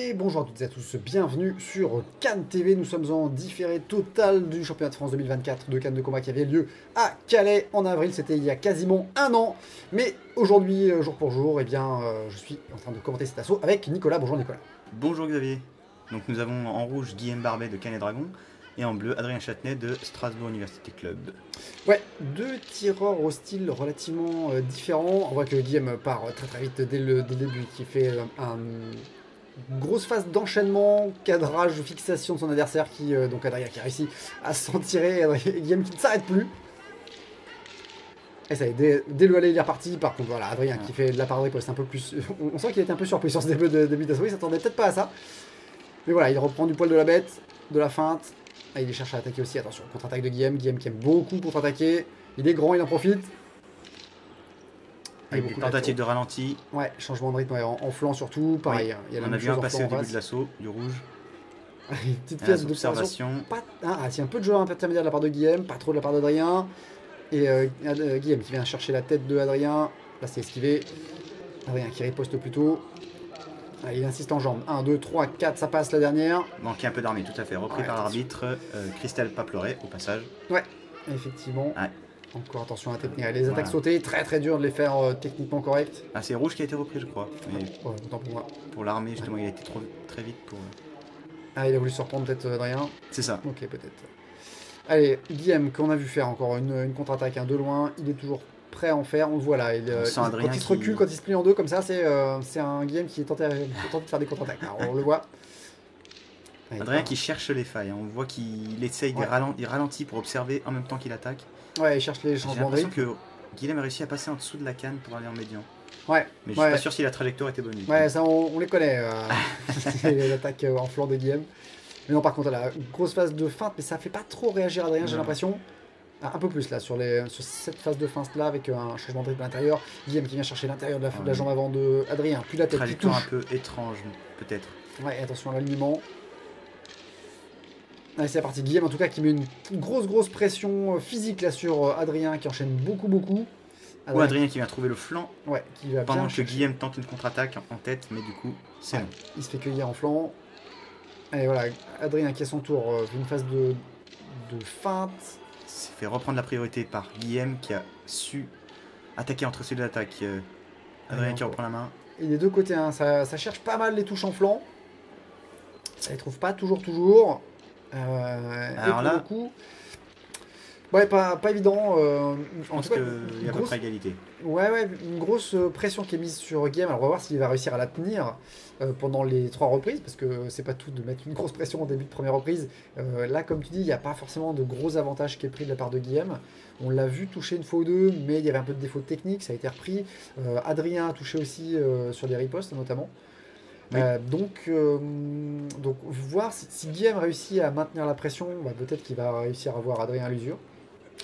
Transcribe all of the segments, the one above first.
Et bonjour à toutes et à tous, bienvenue sur Cannes TV. Nous sommes en différé total du championnat de France 2024 de Cannes de combat qui avait lieu à Calais en avril. C'était il y a quasiment un an. Mais aujourd'hui, jour pour jour, je suis en train de commenter cet assaut avec Nicolas. Bonjour Nicolas. Bonjour Xavier. Donc nous avons en rouge Guillaume Barbet de Canet Dragon et en bleu Adrien Châtenay de Strasbourg University Club. Ouais, deux tireurs au style relativement différents. On voit que Guillaume part très vite dès le début, qui fait une grosse phase d'enchaînement, cadrage, fixation de son adversaire, donc Adrien qui a réussi à s'en tirer, et Guillaume qui ne s'arrête plus. Et ça y est, dès le aller, il est reparti. Par contre, voilà, Adrien qui fait de la part de riposte un peu plus. On sent qu'il était un peu surpris sur ce début d'assaut, il s'attendait peut-être pas à ça. Mais voilà, il reprend du poil de la bête, de la feinte. Ah, il cherche à attaquer aussi, attention, contre-attaque de Guillaume qui aime beaucoup contre-attaquer. Il est grand, il en profite. Avec des tentatives de ralenti. Ouais, changement de rythme en flanc surtout, pareil. Oui, il y a on a vu un passer au début de l'assaut, du rouge. Une petite pièce d'observation. C'est un peu de jeu intermédiaire de la part de Guillaume, pas trop de la part d'Adrien. Et Guillaume qui vient chercher la tête de Adrien. Là c'est esquivé. Adrien qui riposte plutôt. Il insiste en jambes. 1, 2, 3, 4, ça passe la dernière. Manquait un peu d'armée, tout à fait. Repris par l'arbitre. Christelle Papleray au passage. Ouais, effectivement. Ouais. Encore attention à la technique. Les attaques sautées, très dur de les faire techniquement correctes. Ah, c'est rouge qui a été repris, je crois. Mais autant pour moi. Pour l'armée, justement, il a été très vite pour. Ah, il a voulu se reprendre peut-être Adrien. C'est ça. Ok, peut-être. Allez, Guillaume, qu'on a vu faire encore une contre-attaque de loin, il est toujours prêt à en faire. On le voit là. Quand il se recule, quand il se plie en deux comme ça, c'est un Guillaume qui est tenté de faire des contre-attaques. On le voit. Adrien qui cherche les failles. On voit qu'il essaye, il ralentit pour observer en même temps qu'il attaque. Ouais, il cherche les changements de rythme. J'ai l'impression que Guillaume a réussi à passer en dessous de la canne pour aller en médian. Ouais. Mais je suis pas sûr si la trajectoire était bonne. Ouais, ça on les connaît. L'attaque en flanc de Guillaume. Mais non, par contre, elle a une grosse phase de feinte, mais ça fait pas trop réagir Adrien, j'ai l'impression. Un peu plus là, sur cette phase de feinte là, avec un changement de rythme à l'intérieur. Guillaume qui vient chercher l'intérieur de la jambe avant de Adrien, puis la tête qui touche. Un peu étrange, peut-être. Ouais, attention à l'alignement. Allez, c'est parti. Guillaume, en tout cas, qui met une grosse pression physique là sur Adrien, qui enchaîne beaucoup. Ou Adrien qui vient trouver le flanc. Ouais, qui va pendant que Guillaume tente une contre-attaque en tête, mais du coup, c'est non. Il se fait cueillir en flanc. Allez, voilà, Adrien qui à son tour fait une phase de feinte. Il s'est fait reprendre la priorité par Guillaume qui a su attaquer entre ces deux attaques. Adrien qui reprend la main. Et des deux côtés, hein, ça cherche pas mal les touches en flanc. Ça les trouve pas toujours. Alors là, coup, ouais, pas évident. Je pense qu'il y a à peu près égalité. Ouais, une grosse pression qui est mise sur Guillaume. Alors on va voir s'il va réussir à la tenir pendant les 3 reprises, parce que c'est pas tout de mettre une grosse pression au début de première reprise. Là, comme tu dis, il n'y a pas forcément de gros avantages qui est pris de la part de Guillaume. On l'a vu toucher une fois ou deux, mais il y avait un peu de défaut technique, ça a été repris. Adrien a touché aussi sur des ripostes notamment. Oui. Donc voir si Guillaume réussit à maintenir la pression, peut-être qu'il va réussir à voir Adrien à l'usure.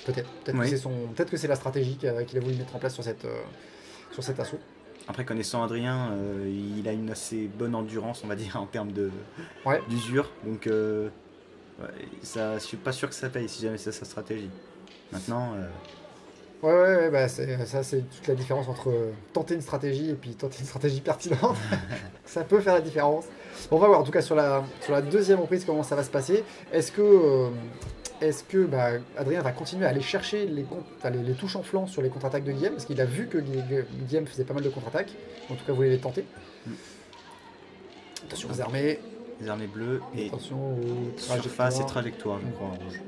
Peut-être que c'est la stratégie qu'il a voulu mettre en place sur cet assaut. Après, connaissant Adrien, il a une assez bonne endurance, on va dire, en termes d'usure. Donc je suis pas sûr que ça paye si jamais c'est sa stratégie. Maintenant... ça c'est toute la différence entre tenter une stratégie et puis tenter une stratégie pertinente. Ça peut faire la différence. Bon, on va voir en tout cas sur la deuxième reprise comment ça va se passer. Est-ce que Adrien va continuer à aller chercher les touches en flanc sur les contre-attaques de Guillaume, parce qu'il a vu que Guillaume faisait pas mal de contre-attaques. En tout cas, voulait les tenter. Attention aux armées. Les armées bleues et attention aux surface et trajectoire, je crois, en rouge.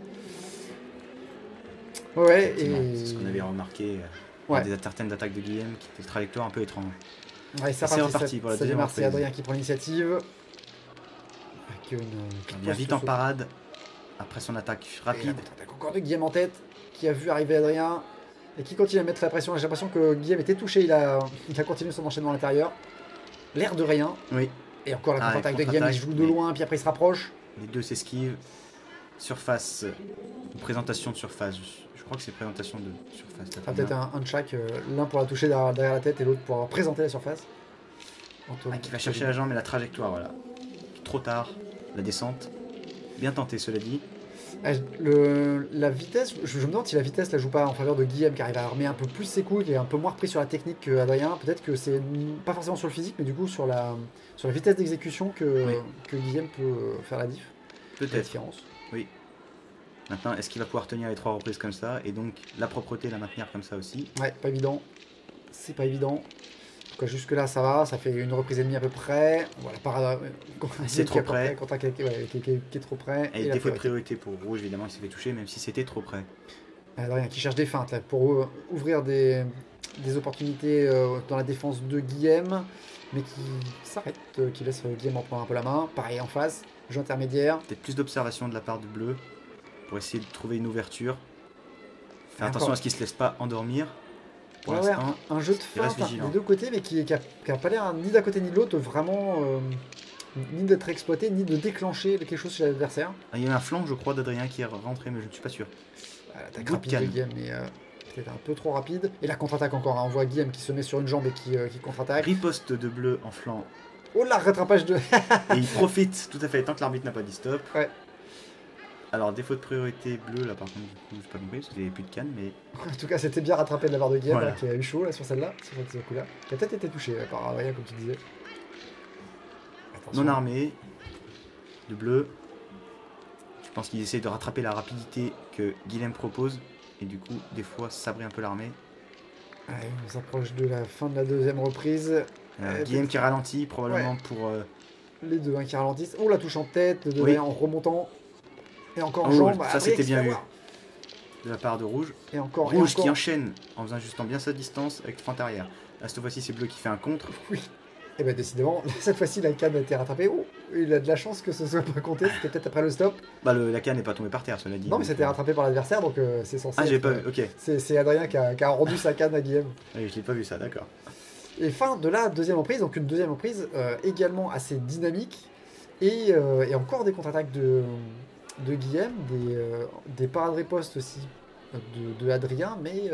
Ouais, c'est ce qu'on avait remarqué des certaines attaques de Guillaume qui étaient trajectoires un peu étranges. Ouais, c'est reparti pour la deuxième reprise. C'est Adrien qui prend l'initiative. Il vient vite en parade après son attaque rapide. Attaque encore de Guillaume en tête, qui a vu arriver Adrien et qui continue à mettre la pression. J'ai l'impression que Guillaume était touché, il a continué son enchaînement à l'intérieur. L'air de rien. Oui. Et encore la contre-attaque de Guillaume, il joue de loin, puis après il se rapproche. Les deux s'esquivent. Surface, présentation de surface. Je crois que c'est présentation de surface. Peut-être un de chaque, l'un pour la toucher derrière la tête et l'autre pour présenter la surface. Qui va chercher la jambe et la trajectoire, voilà. Trop tard, la descente. Bien tenté, cela dit. La vitesse, je me demande si la vitesse la joue pas en faveur de Guillaume qui arrive à armer un peu plus ses coups, qui est un peu moins repris sur la technique qu'Adrien. Peut-être que c'est pas forcément sur le physique, mais du coup sur la vitesse d'exécution que Guillaume peut faire la différence. Oui. Maintenant, est-ce qu'il va pouvoir tenir les 3 reprises comme ça et donc la propreté la maintenir comme ça aussi? Ouais, pas évident. C'est pas évident. En tout cas, jusque là ça va, ça fait une reprise et demie à peu près. Voilà, c'est trop près. Quand qui est trop près. Et défaut de priorité pour rouge, évidemment, il s'est fait toucher, même si c'était trop près. Adrien qui cherche des feintes là, pour ouvrir des opportunités dans la défense de Guillaume, mais qui s'arrête, qui laisse Guillaume en prendre un peu la main. Pareil en face, jeu intermédiaire. Peut-être plus d'observation de la part du bleu pour essayer de trouver une ouverture. Faire attention à ce qu'il ne se laisse pas endormir. Pour l'instant, un jeu de feinte des deux côtés, mais qui a pas l'air ni d'un côté ni de l'autre vraiment ni d'être exploité, ni de déclencher quelque chose chez l'adversaire. Il y a eu un flanc, je crois, d'Adrien qui est rentré, mais je ne suis pas sûr. L'attaque rapide de Guillaume, mais peut-être un peu trop rapide. Et la contre-attaque encore, hein. On voit Guillaume qui se met sur une jambe et qui contre-attaque. Riposte de bleu en flanc. Oh là, rattrapage de... Et il profite, tout à fait, tant que l'arbitre n'a pas dit stop. Ouais. Alors, défaut de priorité bleu, là par contre, du coup, j'ai pas compris parce qu'il n'y avait plus de canne, mais. En tout cas, c'était bien rattrapé de la part de Guillaume, voilà. Qui a eu chaud là, sur celle-là, sur ce coup-là. Qui a peut-être été touché par Adrien, comme tu disais. Attention. Non armé, de bleu. Je pense qu'il essaie de rattraper la rapidité que Guillaume propose, et du coup, des fois, sabrer un peu l'armée. Allez, on s'approche de la fin de la deuxième reprise. Guillaume qui ralentit, probablement pour. Les deux qui ralentissent. Oh, la touche en tête, en remontant. Et encore en jambe. Ça c'était bien vu de la part de rouge. Et encore rouge qui enchaîne en faisant justement bien sa distance avec feinte arrière. Là cette fois-ci c'est bleu qui fait un contre. Oui. Et bien décidément, cette fois-ci la canne a été rattrapée. Oh, il a de la chance que ce soit pas compté. C'était peut-être après le stop. La canne n'est pas tombée par terre, cela dit. Non, mais c'était rattrapé par l'adversaire, donc c'est censé. Ah, j'ai pas vu. Ok. C'est Adrien qui a rendu sa canne à Guillaume. Oui, je l'ai pas vu ça, d'accord. Et fin de la deuxième reprise, donc une deuxième reprise également assez dynamique et encore des contre-attaques de Guillaume, des parades ripostes aussi de Adrien, mais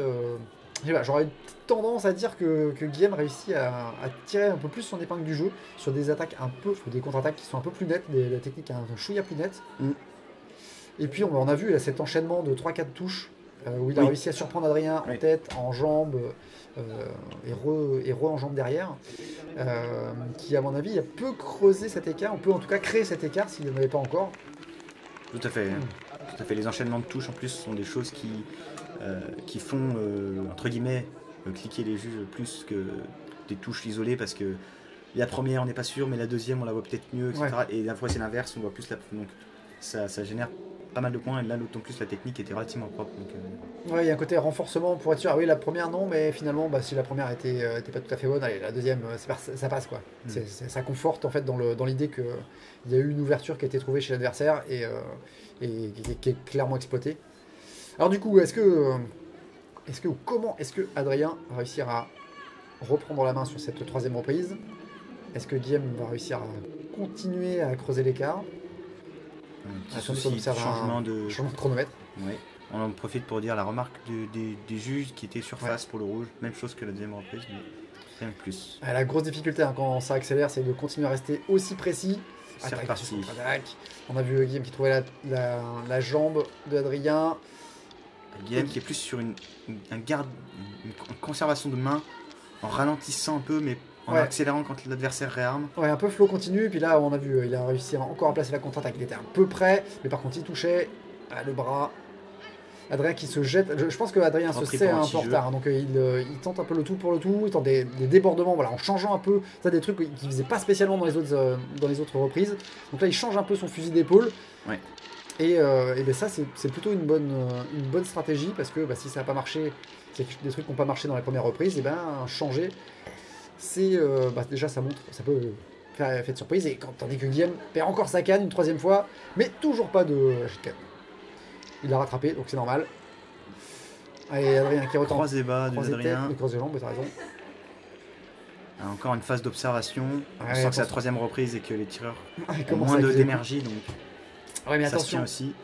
j'aurais une petite tendance à dire que Guillaume réussit à tirer un peu plus son épingle du jeu sur des attaques des contre-attaques qui sont un peu plus nettes, des techniques un chouïa plus nettes. Et puis on a vu là, cet enchaînement de 3-4 touches où il a réussi à surprendre Adrien en tête, en jambe et en jambe derrière, qui à mon avis a peu creusé cet écart, on peut en tout cas créer cet écart s'il n'y en avait pas encore. Tout à fait. Tout à fait. Les enchaînements de touches en plus sont des choses qui font entre guillemets cliquer les juges plus que des touches isolées, parce que la première on n'est pas sûr, mais la deuxième on la voit peut-être mieux, etc. Ouais. Et la fois c'est l'inverse, on voit plus donc ça génère pas mal de points, et là d'autant plus la technique était relativement propre. Ouais, il y a un côté renforcement pour être sûr. Ah oui, la première non, mais finalement si la première était pas tout à fait bonne, allez, la deuxième ça passe quoi. Ça conforte en fait dans l'idée qu'il y a eu une ouverture qui a été trouvée chez l'adversaire et qui est clairement exploitée. Alors du coup, comment est-ce que Adrien va réussir à reprendre la main sur cette troisième reprise? Est-ce que Guillaume va réussir à continuer à creuser l'écart? Changement de chronomètre. Ouais. On en profite pour dire la remarque des juges qui étaient sur face pour le rouge. Même chose que la deuxième reprise, mais rien de plus. La grosse difficulté quand ça accélère, c'est de continuer à rester aussi précis. C'est reparti. On a vu Guillaume qui trouvait la jambe de Adrien. Guillaume qui est plus sur une conservation de main, en ralentissant un peu, mais en accélérant quand l'adversaire réarme. Ouais, un peu flow continu, puis là on a vu, il a réussi encore à placer la contre-attaque, il était un peu près, mais par contre il touchait le bras. Adrien qui se jette, je pense que Adrien se sait un peu en retard, donc il tente un peu le tout pour le tout, il tente des débordements, voilà, en changeant un peu, ça des trucs qu'il faisait pas spécialement dans les autres reprises. Donc là il change un peu son fusil d'épaule. Ouais. Et ben ça c'est plutôt une bonne stratégie, parce que si ça n'a pas marché, c'est des trucs qui n'ont pas marché dans les premières reprises, et changer, c'est déjà ça peut faire effet de surprise, et tandis que Guillaume perd encore sa canne une troisième fois, mais toujours pas de canne. Il l'a rattrapé, donc c'est normal. Allez, Adrien qui retente. Croisé bas de Adrien. Croisé jambes, t'as raison. Encore une phase d'observation. On sent que c'est la troisième reprise et que les tireurs ont moins d'énergie, donc. Ouais, mais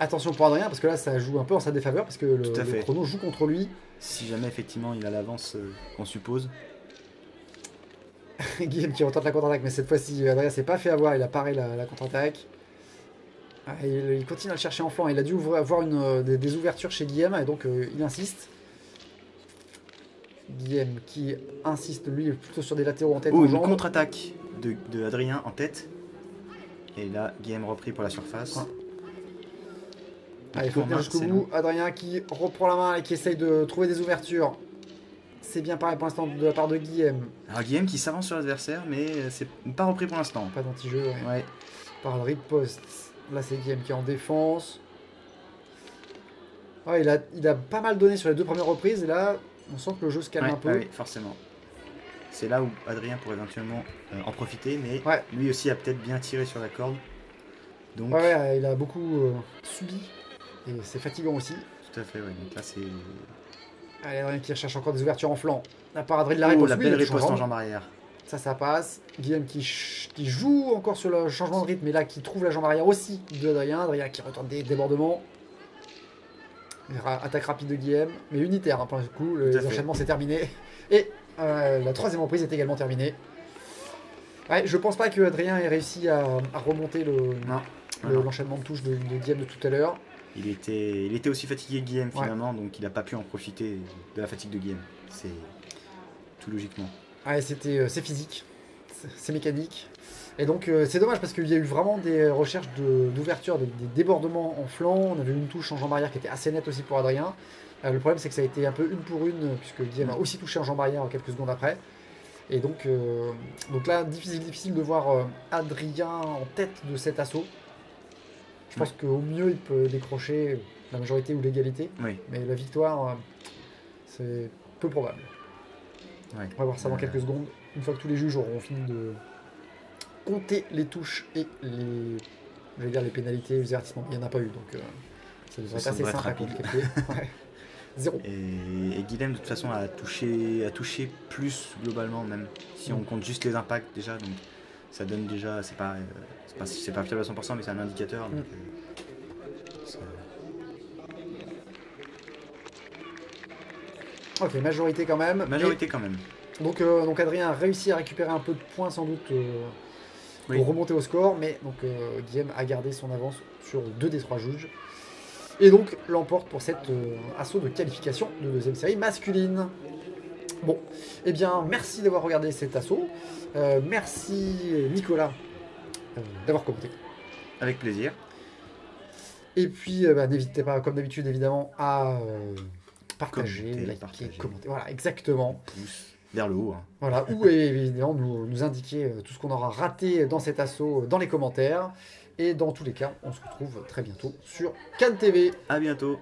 attention pour Adrien, parce que là ça joue un peu en sa défaveur, parce que le chrono joue contre lui. Si jamais effectivement il a l'avance qu'on suppose. Guillaume qui retente la contre-attaque, mais cette fois-ci Adrien s'est pas fait avoir, il a paré la contre-attaque. Il continue à le chercher en flanc. Il a dû avoir des ouvertures chez Guillaume et donc il insiste. Guillaume qui insiste, lui, plutôt sur des latéraux en tête. Une contre-attaque de Adrien en tête. Et là, Guillaume repris pour la surface. Il faut tenir jusqu'au bout. Adrien qui reprend la main et qui essaye de trouver des ouvertures. C'est bien pareil pour l'instant de la part de Guillaume. Alors Guillaume qui s'avance sur l'adversaire, mais c'est pas repris pour l'instant. Pas d'anti-jeu. Ouais. Par riposte. Là, c'est Guillaume qui est en défense. Il a pas mal donné sur les 2 premières reprises. Et là, on sent que le jeu se calme un peu. Oui, forcément. C'est là où Adrien pourrait éventuellement en profiter, mais lui aussi a peut-être bien tiré sur la corde. Donc... il a beaucoup subi. Et c'est fatigant aussi. Tout à fait, oui. Donc là, c'est... Allez, Adrien qui recherche encore des ouvertures en flanc. La parade de la riposte. La belle riposte en jambe arrière. Ça passe. Guillaume qui joue encore sur le changement de rythme, mais là qui trouve la jambe arrière aussi de Adrien. Adrien qui retourne des débordements. Attaque rapide de Guillaume, mais unitaire, pour le coup. Les enchaînements, c'est terminé. Et la 3e reprise est également terminée. Je pense pas que Adrien ait réussi à remonter l'enchaînement de touches de Guillaume de tout à l'heure. Il était aussi fatigué que Guillaume finalement, donc il n'a pas pu en profiter de la fatigue de Guillaume. C'est tout logiquement. C'est physique, c'est mécanique. Et donc c'est dommage parce qu'il y a eu vraiment des recherches d'ouverture, des débordements en flanc. On avait une touche en jambe arrière qui était assez nette aussi pour Adrien. Le problème c'est que ça a été un peu une pour une, puisque Guillaume a aussi touché en jambe arrière quelques secondes après. Et donc là, difficile de voir Adrien en tête de cet assaut. Je pense qu'au mieux, il peut décrocher la majorité ou l'égalité. Mais la victoire, c'est peu probable. On va voir ça dans quelques secondes. Une fois que tous les juges auront fini de compter les touches et les pénalités, les avertissements. Il n'y en a pas eu, donc ça devrait être assez simple à calculer. 0. Et Guillaume, de toute façon, a touché plus globalement, même si on compte juste les impacts déjà. Donc ça donne déjà, c'est pas fiable à 100%, mais c'est un indicateur. Donc, ok, majorité quand même. Quand même. Donc Adrien a réussi à récupérer un peu de points sans doute pour remonter au score, mais donc Guillaume a gardé son avance sur 2 des 3 juges. Et donc l'emporte pour cet assaut de qualification de 2e série masculine. Bon, eh bien merci d'avoir regardé cet assaut. Merci Nicolas d'avoir commenté. Avec plaisir. Et puis n'hésitez pas, comme d'habitude évidemment, à partager, liker, commenter. Voilà, exactement. Pouce vers le haut. Voilà, ou évidemment nous indiquer tout ce qu'on aura raté dans cet assaut dans les commentaires. Et dans tous les cas, on se retrouve très bientôt sur Cannes TV. À bientôt.